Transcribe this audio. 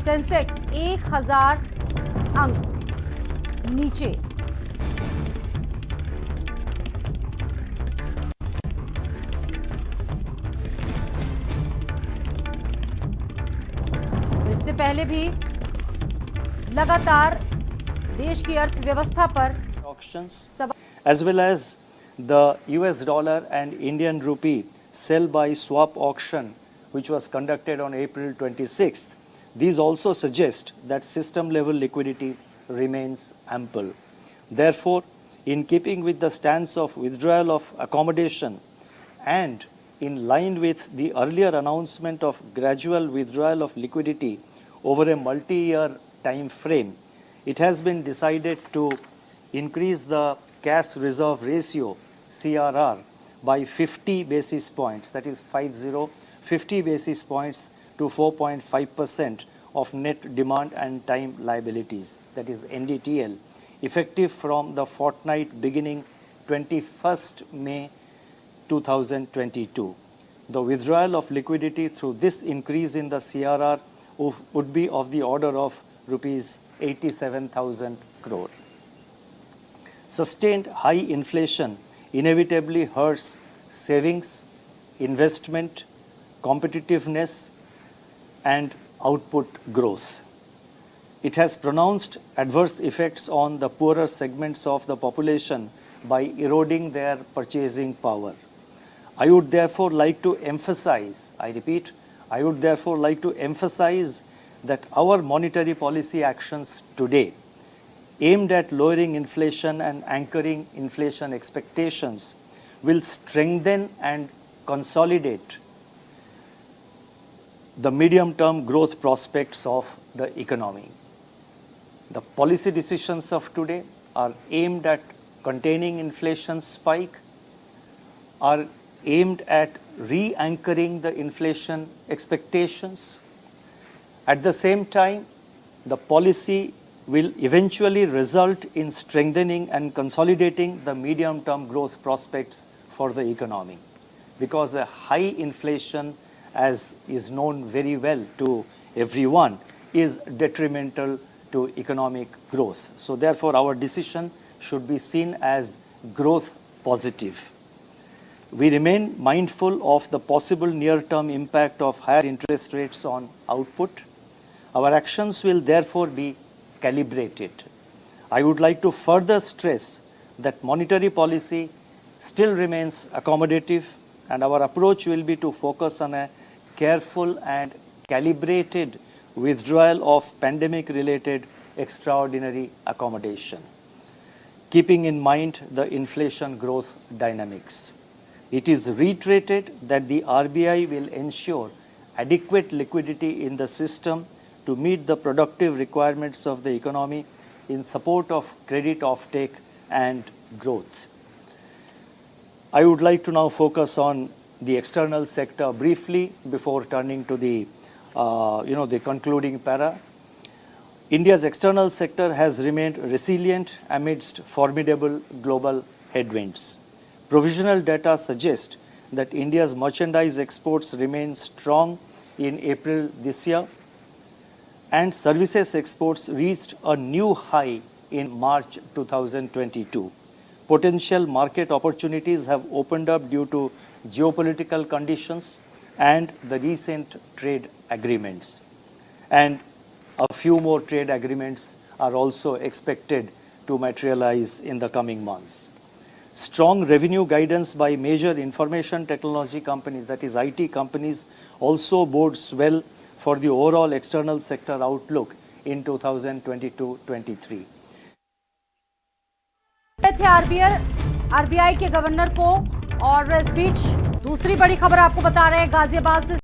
Sensex 1000 अंक नीचे। तो इससे पहले भी लगातार देश की अर्थव्यवस्था पर auctions as well as the US dollar and Indian rupee sell by swap auction which was conducted on April 26th. These also suggest that system level liquidity remains ample. Therefore, in keeping with the stance of withdrawal of accommodation and in line with the earlier announcement of gradual withdrawal of liquidity over a multi-year time frame, it has been decided to increase the cash reserve ratio CRR by 50 basis points, that is 50 basis points to 4.5% of net demand and time liabilities, that is NDTL, effective from the fortnight beginning 21st May 2022. The withdrawal of liquidity through this increase in the CRR would be of the order of rupees 87,000 crore. Sustained high inflation inevitably hurts savings, investment, competitiveness, and output growth. It has pronounced adverse effects on the poorer segments of the population by eroding their purchasing power. I would therefore like to emphasize, I repeat, I would therefore like to emphasize that our monetary policy actions today, aimed at lowering inflation and anchoring inflation expectations, will strengthen and consolidate the medium-term growth prospects of the economy. The policy decisions of today are aimed at containing inflation spike, are aimed at re-anchoring the inflation expectations. At the same time, the policy will eventually result in strengthening and consolidating the medium-term growth prospects for the economy, because a high inflation, as is known very well to everyone, is detrimental to economic growth. So therefore, our decision should be seen as growth positive. We remain mindful of the possible near-term impact of higher interest rates on output. Our actions will therefore be calibrated. I would like to further stress that monetary policy still remains accommodative, and our approach will be to focus on a careful and calibrated withdrawal of pandemic-related extraordinary accommodation, keeping in mind the inflation growth dynamics. It is reiterated that the RBI will ensure adequate liquidity in the system to meet the productive requirements of the economy in support of credit offtake and growth. I would like to now focus on the external sector briefly before turning to the concluding para. India's external sector has remained resilient amidst formidable global headwinds. Provisional data suggest that India's merchandise exports remain strong in April this year, and services exports reached a new high in March 2022. Potential market opportunities have opened up due to geopolitical conditions and the recent trade agreements. And a few more trade agreements are also expected to materialize in the coming months. Strong revenue guidance by major information technology companies, that is IT companies, also bodes well for the overall external sector outlook in 2022-23. थे RBI के governor को, और इस बीच दूसरी बड़ी खबर आपको बता रहे हैं गाजियाबाद से।